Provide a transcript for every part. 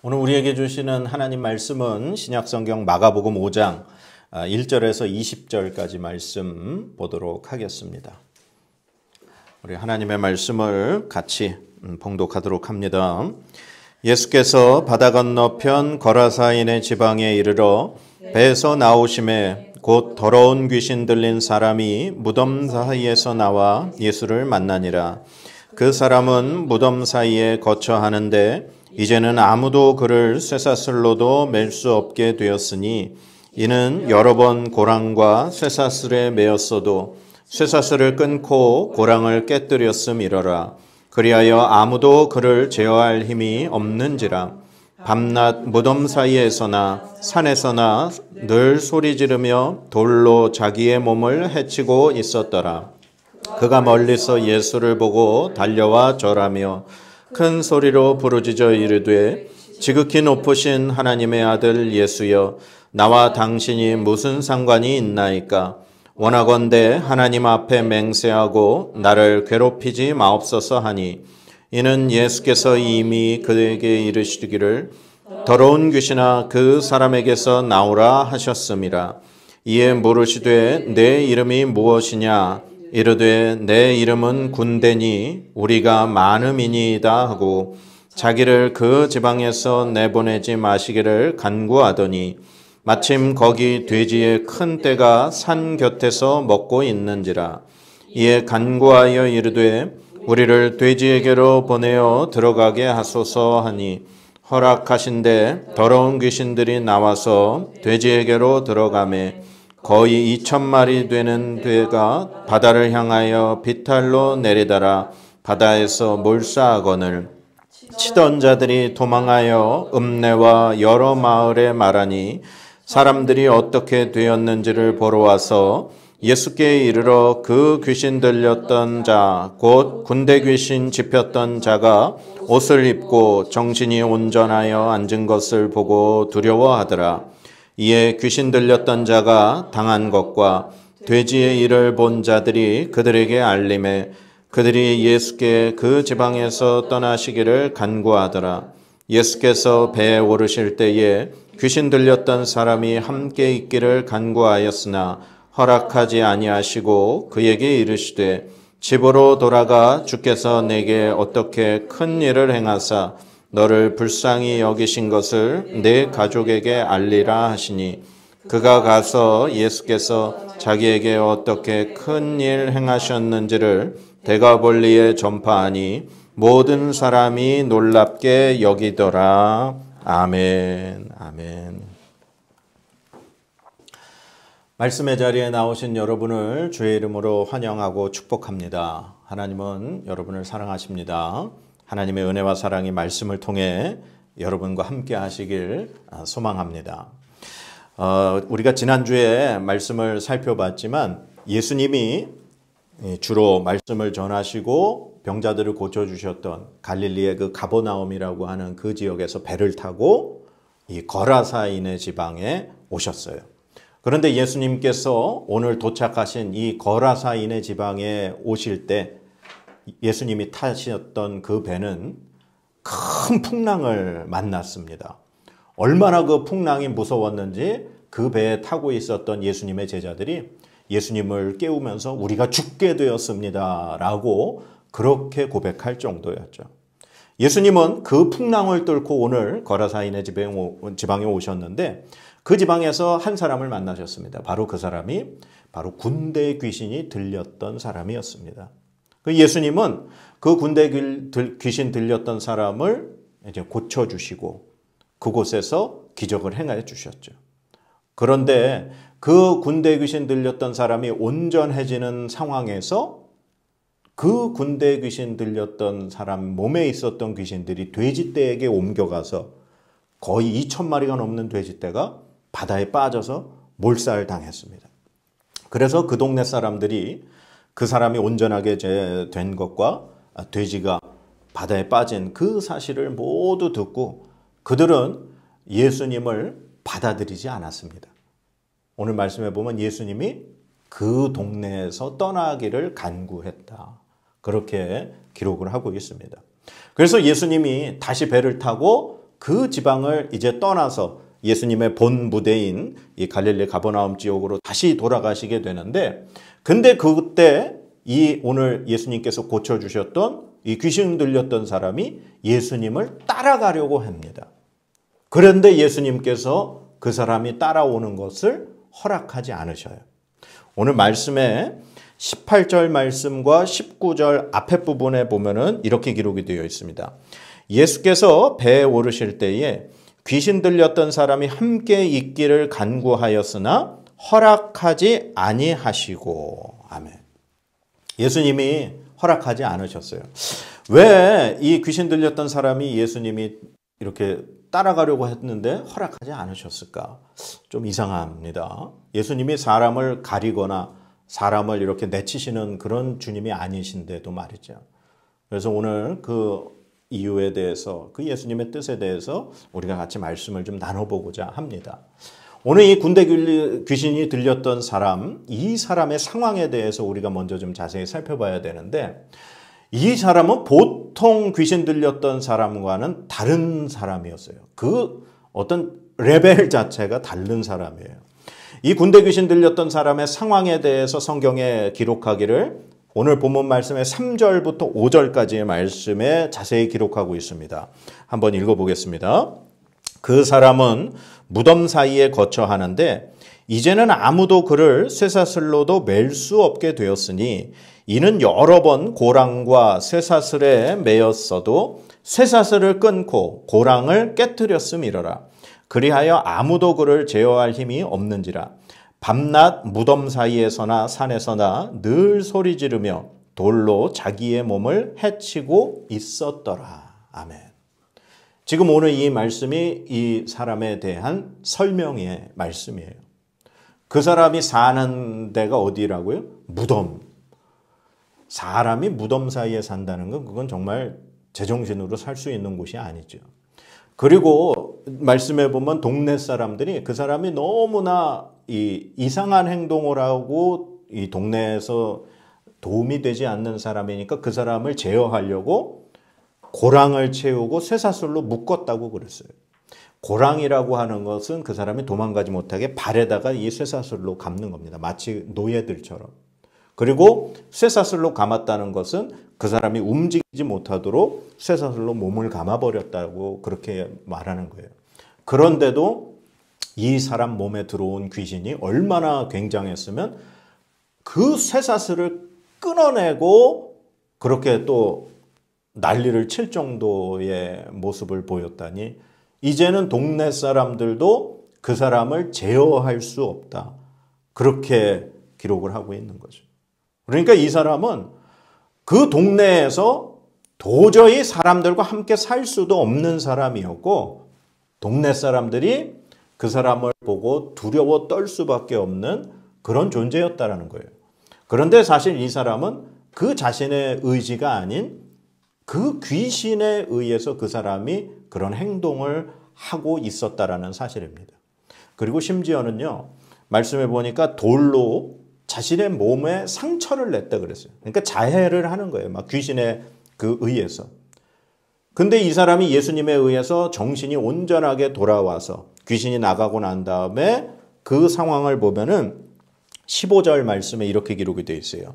오늘 우리에게 주시는 하나님 말씀은 신약성경 마가복음 5장 1절에서 20절까지 말씀 보도록 하겠습니다. 우리 하나님의 말씀을 같이 봉독하도록 합니다. 예수께서 바다 건너편 거라사인의 지방에 이르러 배에서 나오심에 곧 더러운 귀신 들린 사람이 무덤 사이에서 나와 예수를 만나니라. 그 사람은 무덤 사이에 거처 하는데 이제는 아무도 그를 쇠사슬로도 맬 수 없게 되었으니 이는 여러 번 고랑과 쇠사슬에 매었어도 쇠사슬을 끊고 고랑을 깨뜨렸음이러라. 그리하여 아무도 그를 제어할 힘이 없는지라. 밤낮 무덤 사이에서나 산에서나 늘 소리 지르며 돌로 자기의 몸을 해치고 있었더라. 그가 멀리서 예수를 보고 달려와 절하며 큰 소리로 부르짖어 이르되 지극히 높으신 하나님의 아들 예수여, 나와 당신이 무슨 상관이 있나이까? 원하건대 하나님 앞에 맹세하고 나를 괴롭히지 마옵소서 하니, 이는 예수께서 이미 그에게 이르시기를 더러운 귀신아 그 사람에게서 나오라 하셨음이라. 이에 물으시되 내 이름이 무엇이냐? 이르되 내 이름은 군대니 우리가 많음이니이다 하고 자기를 그 지방에서 내보내지 마시기를 간구하더니, 마침 거기 돼지의 큰 떼가 산 곁에서 먹고 있는지라. 이에 간구하여 이르되 우리를 돼지에게로 보내어 들어가게 하소서 하니, 허락하신대 더러운 귀신들이 나와서 돼지에게로 들어가매 거의 2,000마리 되는 돼가 바다를 향하여 비탈로 내리다라 바다에서 몰사하거늘 치던 자들이 도망하여 읍내와 여러 마을에 말하니, 사람들이 어떻게 되었는지를 보러 와서 예수께 이르러 그 귀신 들렸던 자 곧 군대 귀신 집혔던 자가 옷을 입고 정신이 온전하여 앉은 것을 보고 두려워하더라. 이에 귀신 들렸던 자가 당한 것과 돼지의 일을 본 자들이 그들에게 알림해 그들이 예수께 그 지방에서 떠나시기를 간구하더라. 예수께서 배에 오르실 때에 귀신 들렸던 사람이 함께 있기를 간구하였으나 허락하지 아니하시고 그에게 이르시되 집으로 돌아가 주께서 내게 어떻게 큰 일을 행하사 너를 불쌍히 여기신 것을 내 가족에게 알리라 하시니, 그가 가서 예수께서 자기에게 어떻게 큰 일 행하셨는지를 대가볼리에 전파하니 모든 사람이 놀랍게 여기더라. 아멘. 아멘. 말씀의 자리에 나오신 여러분을 주의 이름으로 환영하고 축복합니다. 하나님은 여러분을 사랑하십니다. 하나님의 은혜와 사랑이 말씀을 통해 여러분과 함께 하시길 소망합니다. 우리가 지난주에 말씀을 살펴봤지만 예수님이 주로 말씀을 전하시고 병자들을 고쳐주셨던 갈릴리의 그 가버나움이라고 하는 그 지역에서 배를 타고 이 거라사인의 지방에 오셨어요. 그런데 예수님께서 오늘 도착하신 이 거라사인의 지방에 오실 때 예수님이 타셨던 그 배는 큰 풍랑을 만났습니다. 얼마나 그 풍랑이 무서웠는지 그 배에 타고 있었던 예수님의 제자들이 예수님을 깨우면서 우리가 죽게 되었습니다 라고 그렇게 고백할 정도였죠. 예수님은 그 풍랑을 뚫고 오늘 거라사인의 지방에 오셨는데 그 지방에서 한 사람을 만나셨습니다. 바로 그 사람이 바로 군대 귀신이 들렸던 사람이었습니다. 예수님은 그 군대 귀신 들렸던 사람을 이제 고쳐주시고 그곳에서 기적을 행하여 주셨죠. 그런데 그 군대 귀신 들렸던 사람이 온전해지는 상황에서 그 군대 귀신 들렸던 사람 몸에 있었던 귀신들이 돼지떼에게 옮겨가서 거의 2,000마리가 넘는 돼지떼가 바다에 빠져서 몰살당했습니다. 그래서 그 동네 사람들이 그 사람이 온전하게 된 것과 돼지가 바다에 빠진 그 사실을 모두 듣고 그들은 예수님을 받아들이지 않았습니다. 오늘 말씀해 보면 예수님이 그 동네에서 떠나기를 간구했다. 그렇게 기록을 하고 있습니다. 그래서 예수님이 다시 배를 타고 그 지방을 이제 떠나서 예수님의 본 무대인 이 갈릴리 가버나움 지역으로 다시 돌아가시게 되는데, 근데 그때 이 오늘 예수님께서 고쳐주셨던 이 귀신 들렸던 사람이 예수님을 따라가려고 합니다. 그런데 예수님께서 그 사람이 따라오는 것을 허락하지 않으셔요. 오늘 말씀에 18절 말씀과 19절 앞에 부분에 보면은 이렇게 기록이 되어 있습니다. 예수께서 배에 오르실 때에 귀신 들렸던 사람이 함께 있기를 간구하였으나 허락하지 아니하시고. 아멘. 예수님이 허락하지 않으셨어요. 왜 이 귀신 들렸던 사람이 예수님이 이렇게 따라가려고 했는데 허락하지 않으셨을까? 좀 이상합니다. 예수님이 사람을 가리거나 사람을 이렇게 내치시는 그런 주님이 아니신데도 말이죠. 그래서 오늘 그 이유에 대해서, 그 예수님의 뜻에 대해서 우리가 같이 말씀을 좀 나눠보고자 합니다. 오늘 이 군대 귀신이 들렸던 사람, 이 사람의 상황에 대해서 우리가 먼저 좀 자세히 살펴봐야 되는데, 이 사람은 보통 귀신 들렸던 사람과는 다른 사람이었어요. 그 어떤 레벨 자체가 다른 사람이에요. 이 군대 귀신 들렸던 사람의 상황에 대해서 성경에 기록하기를 오늘 본문 말씀의 3절부터 5절까지의 말씀에 자세히 기록하고 있습니다. 한번 읽어보겠습니다. 그 사람은 무덤 사이에 거처 하는데 이제는 아무도 그를 쇠사슬로도 맬 수 없게 되었으니 이는 여러 번 고랑과 쇠사슬에 매였어도 쇠사슬을 끊고 고랑을 깨뜨렸음이러라. 그리하여 아무도 그를 제어할 힘이 없는지라. 밤낮 무덤 사이에서나 산에서나 늘 소리 지르며 돌로 자기의 몸을 해치고 있었더라. 아멘. 지금 오늘 이 말씀이 이 사람에 대한 설명의 말씀이에요. 그 사람이 사는 데가 어디라고요? 무덤. 사람이 무덤 사이에 산다는 건 그건 정말 제정신으로 살 수 있는 곳이 아니죠. 그리고 말씀해 보면 동네 사람들이 그 사람이 너무나 이상한 행동을 하고 이 동네에서 도움이 되지 않는 사람이니까 그 사람을 제어하려고 고랑을 채우고 쇠사슬로 묶었다고 그랬어요. 고랑이라고 하는 것은 그 사람이 도망가지 못하게 발에다가 이 쇠사슬로 감는 겁니다. 마치 노예들처럼. 그리고 쇠사슬로 감았다는 것은 그 사람이 움직이지 못하도록 쇠사슬로 몸을 감아버렸다고 그렇게 말하는 거예요. 그런데도 이 사람 몸에 들어온 귀신이 얼마나 굉장했으면 그 쇠사슬을 끊어내고 그렇게 또 난리를 칠 정도의 모습을 보였다니 이제는 동네 사람들도 그 사람을 제어할 수 없다. 그렇게 기록을 하고 있는 거죠. 그러니까 이 사람은 그 동네에서 도저히 사람들과 함께 살 수도 없는 사람이었고 동네 사람들이 그 사람을 보고 두려워 떨 수밖에 없는 그런 존재였다라는 거예요. 그런데 사실 이 사람은 그 자신의 의지가 아닌 그 귀신에 의해서 그 사람이 그런 행동을 하고 있었다라는 사실입니다. 그리고 심지어는요, 말씀해 보니까 돌로 자신의 몸에 상처를 냈다 그랬어요. 그러니까 자해를 하는 거예요. 막 귀신에 그 의해서. 근데 이 사람이 예수님에 의해서 정신이 온전하게 돌아와서 귀신이 나가고 난 다음에 그 상황을 보면은 15절 말씀에 이렇게 기록이 되어 있어요.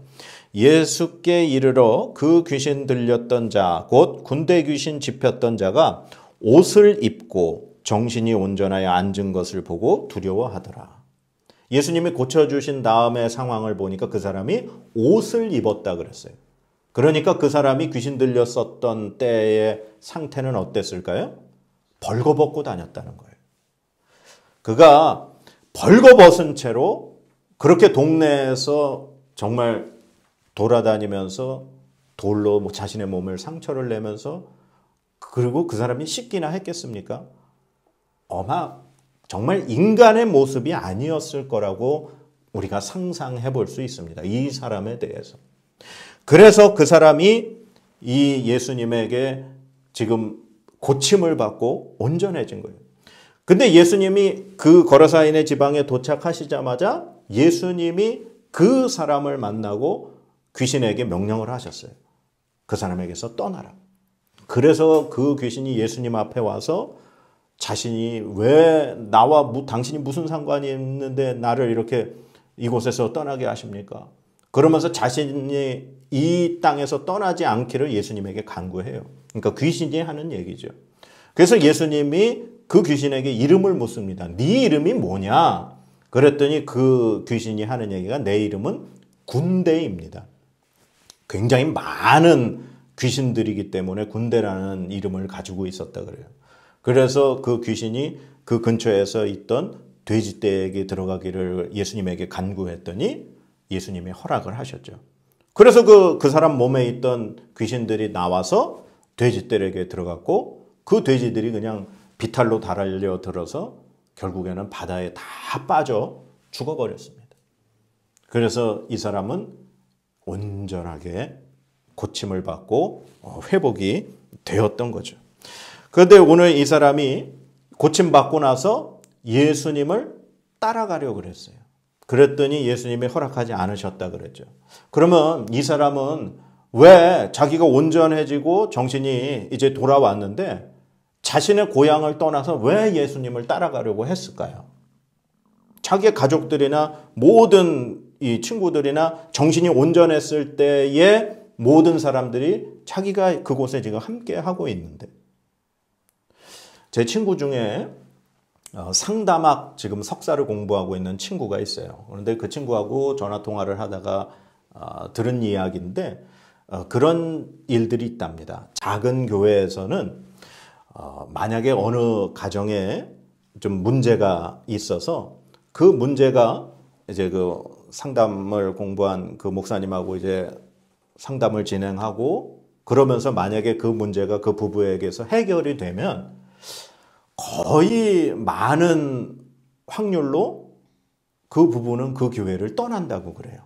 예수께 이르러 그 귀신 들렸던 자, 곧 군대 귀신 집혔던 자가 옷을 입고 정신이 온전하여 앉은 것을 보고 두려워하더라. 예수님이 고쳐주신 다음의 상황을 보니까 그 사람이 옷을 입었다 그랬어요. 그러니까 그 사람이 귀신 들렸었던 때의 상태는 어땠을까요? 벌거벗고 다녔다는 거예요. 그가 벌거벗은 채로 그렇게 동네에서 정말 돌아다니면서 돌로 자신의 몸을 상처를 내면서 그리고 그 사람이 씻기나 했겠습니까? 정말 인간의 모습이 아니었을 거라고 우리가 상상해 볼 수 있습니다. 이 사람에 대해서. 그래서 그 사람이 이 예수님에게 지금 고침을 받고 온전해진 거예요. 근데 예수님이 그 거라사인의 지방에 도착하시자마자 예수님이 그 사람을 만나고 귀신에게 명령을 하셨어요. 그 사람에게서 떠나라. 그래서 그 귀신이 예수님 앞에 와서 자신이 왜 나와 당신이 무슨 상관이 있는데 나를 이렇게 이곳에서 떠나게 하십니까? 그러면서 자신이 이 땅에서 떠나지 않기를 예수님에게 간구해요. 그러니까 귀신이 하는 얘기죠. 그래서 예수님이 그 귀신에게 이름을 묻습니다. 네 이름이 뭐냐? 그랬더니 그 귀신이 하는 얘기가 내 이름은 군대입니다. 굉장히 많은 귀신들이기 때문에 군대라는 이름을 가지고 있었다 그래요. 그래서 그 귀신이 그 근처에서 있던 돼지떼에게 들어가기를 예수님에게 간구했더니 예수님이 허락을 하셨죠. 그래서 그 사람 몸에 있던 귀신들이 나와서 돼지떼에게 들어갔고 그 돼지들이 그냥 비탈로 달려 들어서 결국에는 바다에 다 빠져 죽어버렸습니다. 그래서 이 사람은 온전하게 고침을 받고 회복이 되었던 거죠. 그런데 오늘 이 사람이 고침받고 나서 예수님을 따라가려고 그랬어요. 그랬더니 예수님이 허락하지 않으셨다 그랬죠. 그러면 이 사람은 왜 자기가 온전해지고 정신이 이제 돌아왔는데 자신의 고향을 떠나서 왜 예수님을 따라가려고 했을까요? 자기의 가족들이나 모든 이 친구들이나 정신이 온전했을 때의 모든 사람들이 자기가 그곳에 지금 함께 하고 있는데 제 친구 중에 상담학 지금 석사를 공부하고 있는 친구가 있어요. 그런데 그 친구하고 전화 통화를 하다가 들은 이야기인데 그런 일들이 있답니다. 작은 교회에서는 만약에 어느 가정에 좀 문제가 있어서 그 문제가 이제 그 상담을 공부한 그 목사님하고 이제 상담을 진행하고 그러면서 만약에 그 문제가 그 부부에게서 해결이 되면 거의 많은 확률로 그 부부는 그 교회를 떠난다고 그래요.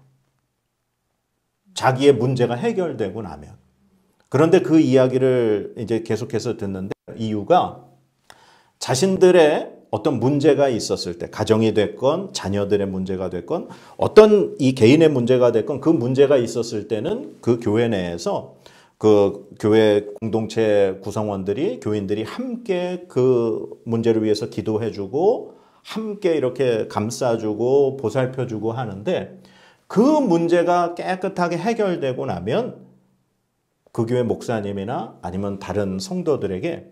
자기의 문제가 해결되고 나면. 그런데 그 이야기를 이제 계속해서 듣는데 이유가 자신들의 어떤 문제가 있었을 때 가정이 됐건 자녀들의 문제가 됐건 어떤 이 개인의 문제가 됐건 그 문제가 있었을 때는 그 교회 내에서 그 교회 공동체 구성원들이 교인들이 함께 그 문제를 위해서 기도해주고 함께 이렇게 감싸주고 보살펴주고 하는데 그 문제가 깨끗하게 해결되고 나면 그 교회 목사님이나 아니면 다른 성도들에게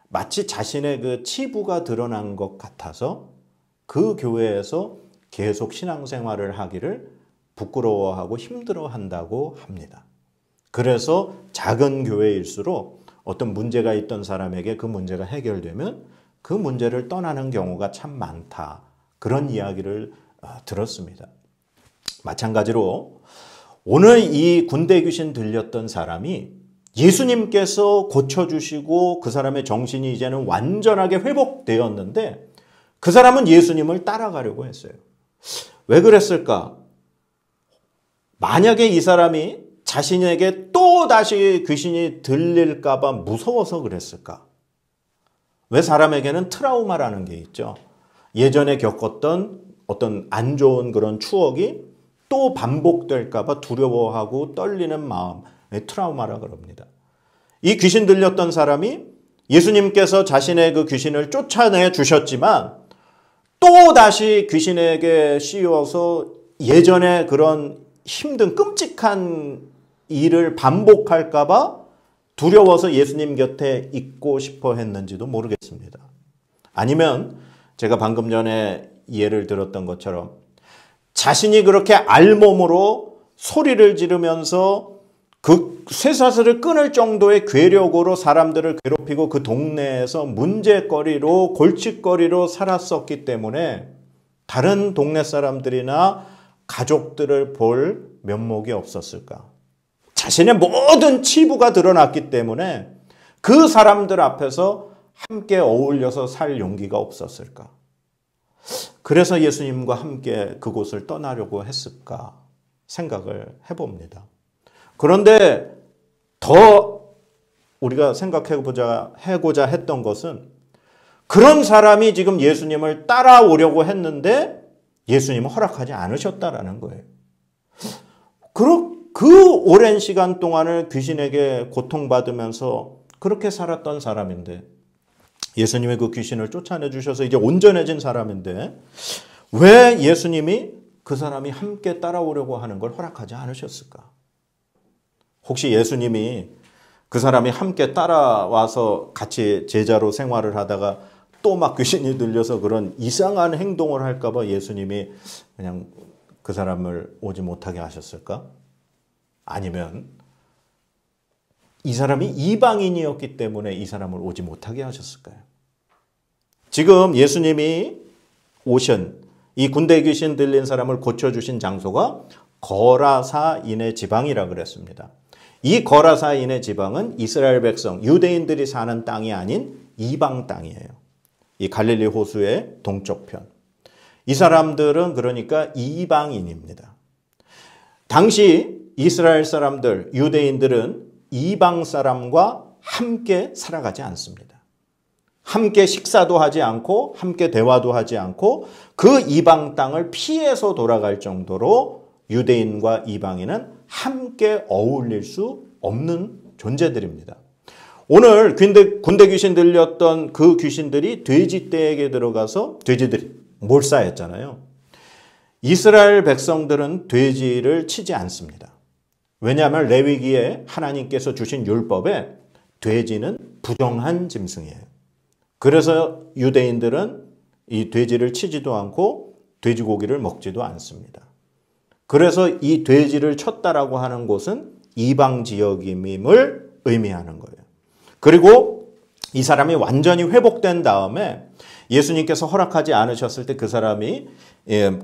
마치 자신의 그 치부가 드러난 것 같아서 그 교회에서 계속 신앙생활을 하기를 부끄러워하고 힘들어한다고 합니다. 그래서 작은 교회일수록 어떤 문제가 있던 사람에게 그 문제가 해결되면 그 문제를 떠나는 경우가 참 많다. 그런 이야기를 들었습니다. 마찬가지로 오늘 이 군대 귀신 들렸던 사람이 예수님께서 고쳐주시고 그 사람의 정신이 이제는 완전하게 회복되었는데 그 사람은 예수님을 따라가려고 했어요. 왜 그랬을까? 만약에 이 사람이 자신에게 또 다시 귀신이 들릴까 봐 무서워서 그랬을까? 왜 사람에게는 트라우마라는 게 있죠. 예전에 겪었던 어떤 안 좋은 그런 추억이 또 반복될까 봐 두려워하고 떨리는 마음, 트라우마라 그럽니다. 이 귀신 들렸던 사람이 예수님께서 자신의 그 귀신을 쫓아내 주셨지만 또 다시 귀신에게 씌워서 예전에 그런 힘든 끔찍한 일을 반복할까 봐 두려워서 예수님 곁에 있고 싶어 했는지도 모르겠습니다. 아니면 제가 방금 전에 예를 들었던 것처럼 자신이 그렇게 알몸으로 소리를 지르면서 그 쇠사슬을 끊을 정도의 괴력으로 사람들을 괴롭히고 그 동네에서 문제거리로 골칫거리로 살았었기 때문에 다른 동네 사람들이나 가족들을 볼 면목이 없었을까? 자신의 모든 치부가 드러났기 때문에 그 사람들 앞에서 함께 어울려서 살 용기가 없었을까? 그래서 예수님과 함께 그곳을 떠나려고 했을까 생각을 해봅니다. 그런데 더 우리가 생각해보자 해고자 했던 것은 그런 사람이 지금 예수님을 따라오려고 했는데 예수님은 허락하지 않으셨다라는 거예요. 그 오랜 시간 동안을 귀신에게 고통받으면서 그렇게 살았던 사람인데 예수님의 그 귀신을 쫓아내 주셔서 이제 온전해진 사람인데 왜 예수님이 그 사람이 함께 따라오려고 하는 걸 허락하지 않으셨을까? 혹시 예수님이 그 사람이 함께 따라와서 같이 제자로 생활을 하다가 또 막 귀신이 들려서 그런 이상한 행동을 할까 봐 예수님이 그냥 그 사람을 오지 못하게 하셨을까? 아니면 이 사람이 이방인이었기 때문에 이 사람을 오지 못하게 하셨을까요? 지금 예수님이 오신 이 군대 귀신 들린 사람을 고쳐주신 장소가 거라사인의 지방이라 그랬습니다. 이 거라사인의 지방은 이스라엘 백성, 유대인들이 사는 땅이 아닌 이방 땅이에요. 이 갈릴리 호수의 동쪽편. 이 사람들은 그러니까 이방인입니다. 당시 이스라엘 사람들, 유대인들은 이방 사람과 함께 살아가지 않습니다. 함께 식사도 하지 않고 함께 대화도 하지 않고 그 이방 땅을 피해서 돌아갈 정도로 유대인과 이방인은 함께 어울릴 수 없는 존재들입니다. 오늘 군대 귀신 들렸던 그 귀신들이 돼지떼에게 들어가서 돼지들이 몰사했잖아요. 이스라엘 백성들은 돼지를 치지 않습니다. 왜냐하면 레위기에 하나님께서 주신 율법에 돼지는 부정한 짐승이에요. 그래서 유대인들은 이 돼지를 치지도 않고 돼지고기를 먹지도 않습니다. 그래서 이 돼지를 쳤다라고 하는 곳은 이방 지역임을 의미하는 거예요. 그리고 이 사람이 완전히 회복된 다음에 예수님께서 허락하지 않으셨을 때 그 사람이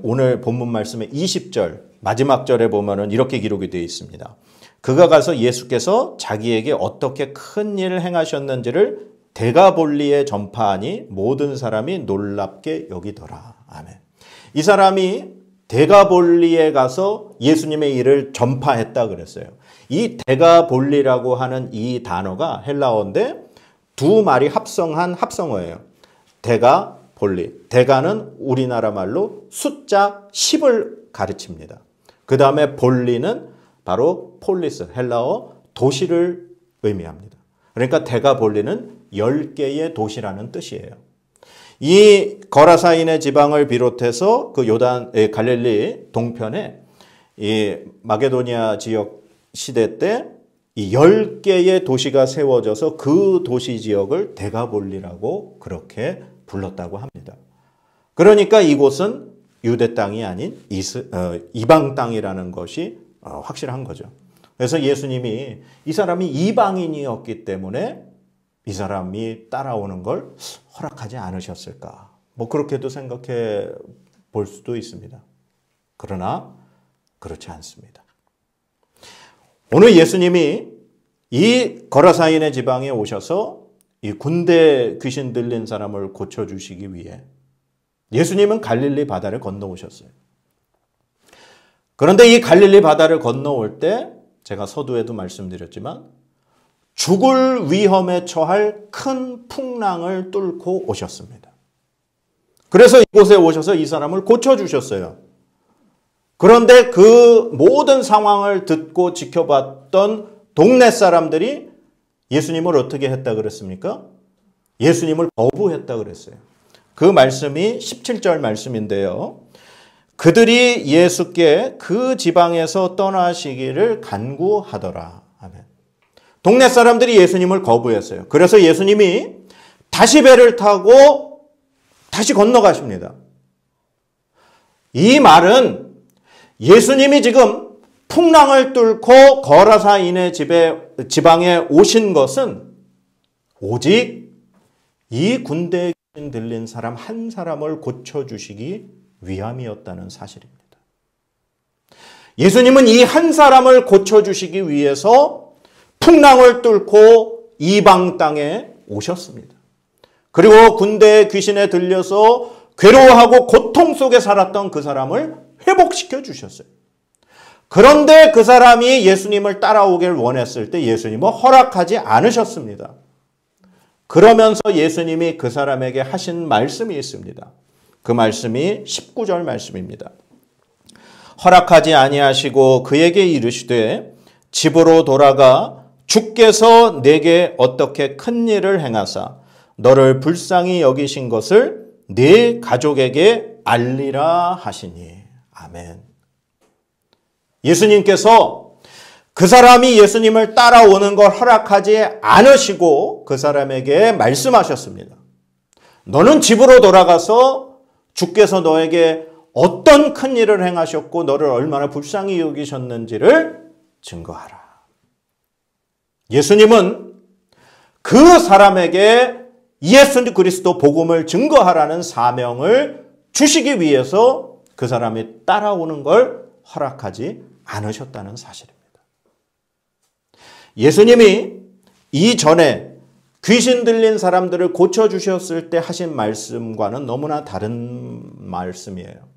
오늘 본문 말씀의 20절 마지막 절에 보면은 이렇게 기록이 되어 있습니다. 그가 가서 예수께서 자기에게 어떻게 큰 일을 행하셨는지를 데가볼리에 전파하니 모든 사람이 놀랍게 여기더라. 아멘. 이 사람이 데가볼리에 가서 예수님의 일을 전파했다 그랬어요. 이 데가볼리라고 하는 이 단어가 헬라어인데 두 말이 합성한 합성어예요. 데가볼리. 데가는 우리나라 말로 숫자 10을 가르칩니다. 그 다음에 볼리는 바로 폴리스, 헬라어 도시를 의미합니다. 그러니까 데가볼리는 10개의 도시라는 뜻이에요. 이 거라사인의 지방을 비롯해서 그 갈릴리 동편에 이 마게도니아 지역 시대 때 이 10개의 도시가 세워져서 그 도시 지역을 데가볼리라고 그렇게 불렀다고 합니다. 그러니까 이곳은 유대 땅이 아닌 이방 땅이라는 것이 확실한 거죠. 그래서 예수님이 이 사람이 이방인이었기 때문에 이 사람이 따라오는 걸 허락하지 않으셨을까? 뭐 그렇게도 생각해 볼 수도 있습니다. 그러나 그렇지 않습니다. 오늘 예수님이 이 거라사인의 지방에 오셔서 이 군대 귀신 들린 사람을 고쳐주시기 위해 예수님은 갈릴리 바다를 건너오셨어요. 그런데 이 갈릴리 바다를 건너올 때 제가 서두에도 말씀드렸지만 죽을 위험에 처할 큰 풍랑을 뚫고 오셨습니다. 그래서 이곳에 오셔서 이 사람을 고쳐주셨어요. 그런데 그 모든 상황을 듣고 지켜봤던 동네 사람들이 예수님을 어떻게 했다 그랬습니까? 예수님을 거부했다 그랬어요. 그 말씀이 17절 말씀인데요. 그들이 예수께 그 지방에서 떠나시기를 간구하더라. 아멘. 동네 사람들이 예수님을 거부했어요. 그래서 예수님이 다시 배를 타고 다시 건너가십니다. 이 말은 예수님이 지금 풍랑을 뚫고 거라사인의 지방에 오신 것은 오직 이 군대에 들린 사람 한 사람을 고쳐주시기 위함이었다는 사실입니다. 예수님은 이 한 사람을 고쳐주시기 위해서 풍랑을 뚫고 이방 땅에 오셨습니다. 그리고 군대의 귀신에 들려서 괴로워하고 고통 속에 살았던 그 사람을 회복시켜 주셨어요. 그런데 그 사람이 예수님을 따라오길 원했을 때 예수님은 허락하지 않으셨습니다. 그러면서 예수님이 그 사람에게 하신 말씀이 있습니다. 그 말씀이 19절 말씀입니다. 허락하지 아니하시고 그에게 이르시되 집으로 돌아가 주께서 내게 어떻게 큰 일을 행하사 너를 불쌍히 여기신 것을 네 가족에게 알리라 하시니. 아멘. 예수님께서 그 사람이 예수님을 따라오는 걸 허락하지 않으시고 그 사람에게 말씀하셨습니다. 너는 집으로 돌아가서 주께서 너에게 어떤 큰 일을 행하셨고 너를 얼마나 불쌍히 여기셨는지를 증거하라. 예수님은 그 사람에게 예수 그리스도 복음을 증거하라는 사명을 주시기 위해서 그 사람이 따라오는 걸 허락하지 않으셨다는 사실입니다. 예수님이 이전에 귀신 들린 사람들을 고쳐주셨을 때 하신 말씀과는 너무나 다른 말씀이에요.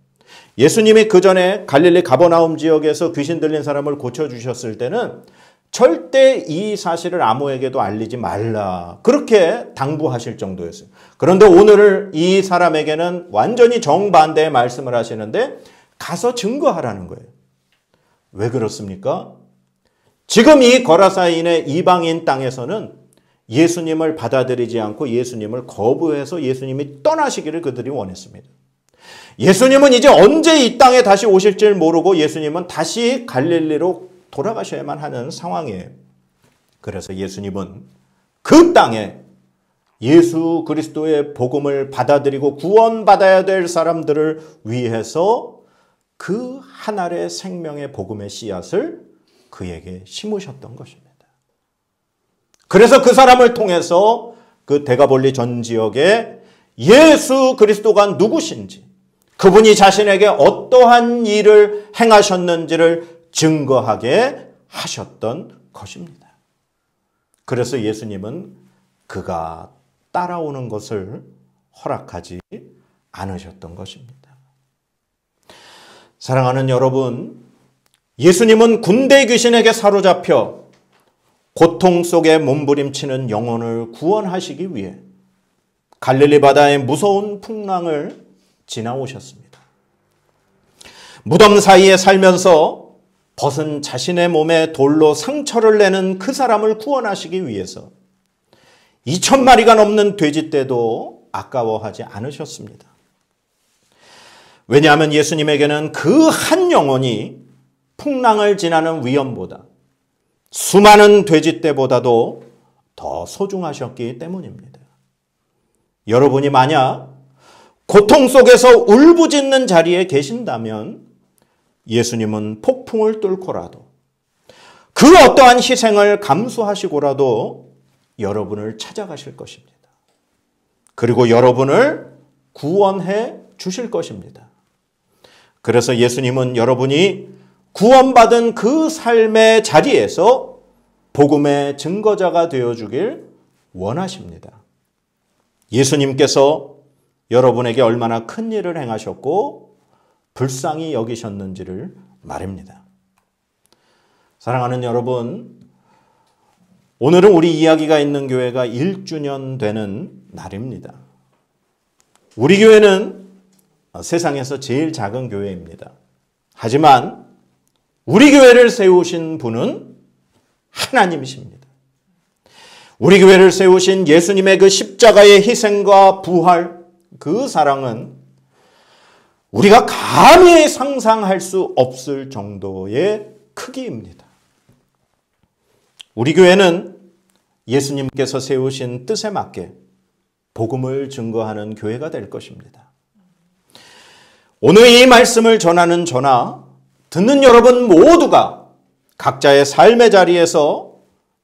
예수님이 그 전에 갈릴리 가버나움 지역에서 귀신 들린 사람을 고쳐주셨을 때는 절대 이 사실을 아무에게도 알리지 말라, 그렇게 당부하실 정도였어요. 그런데 오늘 이 사람에게는 완전히 정반대의 말씀을 하시는데 가서 증거하라는 거예요. 왜 그렇습니까? 지금 이 거라사인의 이방인 땅에서는 예수님을 받아들이지 않고 예수님을 거부해서 예수님이 떠나시기를 그들이 원했습니다. 예수님은 이제 언제 이 땅에 다시 오실지 모르고 예수님은 다시 갈릴리로 돌아가셔야만 하는 상황이에요. 그래서 예수님은 그 땅에 예수 그리스도의 복음을 받아들이고 구원받아야 될 사람들을 위해서 그 한 알의 생명의 복음의 씨앗을 그에게 심으셨던 것입니다. 그래서 그 사람을 통해서 그 데가볼리 전 지역에 예수 그리스도가 누구신지, 그분이 자신에게 어떠한 일을 행하셨는지를 증거하게 하셨던 것입니다. 그래서 예수님은 그가 따라오는 것을 허락하지 않으셨던 것입니다. 사랑하는 여러분, 예수님은 군대 귀신에게 사로잡혀 고통 속에 몸부림치는 영혼을 구원하시기 위해 갈릴리 바다의 무서운 풍랑을 지나오셨습니다. 무덤 사이에 살면서 벗은 자신의 몸에 돌로 상처를 내는 그 사람을 구원하시기 위해서 2,000마리가 넘는 돼지떼도 아까워하지 않으셨습니다. 왜냐하면 예수님에게는 그 한 영혼이 풍랑을 지나는 위험보다 수많은 돼지떼보다도 더 소중하셨기 때문입니다. 여러분이 만약 고통 속에서 울부짖는 자리에 계신다면 예수님은 폭풍을 뚫고라도 그 어떠한 희생을 감수하시고라도 여러분을 찾아가실 것입니다. 그리고 여러분을 구원해 주실 것입니다. 그래서 예수님은 여러분이 구원받은 그 삶의 자리에서 복음의 증거자가 되어주길 원하십니다. 예수님께서 여러분에게 얼마나 큰 일을 행하셨고 불쌍히 여기셨는지를 말입니다. 사랑하는 여러분, 오늘은 우리 이야기가 있는 교회가 1주년 되는 날입니다. 우리 교회는 세상에서 제일 작은 교회입니다. 하지만 우리 교회를 세우신 분은 하나님이십니다. 우리 교회를 세우신 예수님의 그 십자가의 희생과 부활, 그 사랑은 우리가 감히 상상할 수 없을 정도의 크기입니다. 우리 교회는 예수님께서 세우신 뜻에 맞게 복음을 증거하는 교회가 될 것입니다. 오늘 이 말씀을 전하는 저나 듣는 여러분 모두가 각자의 삶의 자리에서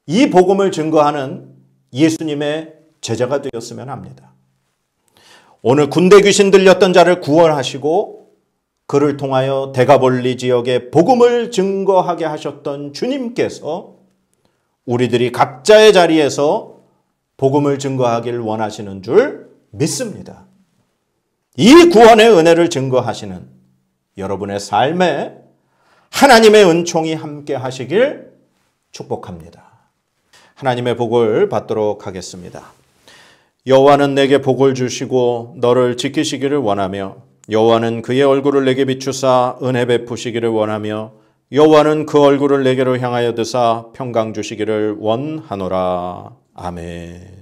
이 복음을 증거하는 예수님의 제자가 되었으면 합니다. 오늘 군대 귀신 들렸던 자를 구원하시고 그를 통하여 데가볼리 지역에 복음을 증거하게 하셨던 주님께서 우리들이 각자의 자리에서 복음을 증거하길 원하시는 줄 믿습니다. 이 구원의 은혜를 증거하시는 여러분의 삶에 하나님의 은총이 함께 하시길 축복합니다. 하나님의 복을 받도록 하겠습니다. 여호와는 내게 복을 주시고 너를 지키시기를 원하며 여호와는 그의 얼굴을 내게 비추사 은혜 베푸시기를 원하며 여호와는 그 얼굴을 내게로 향하여 드사 평강 주시기를 원하노라. 아멘.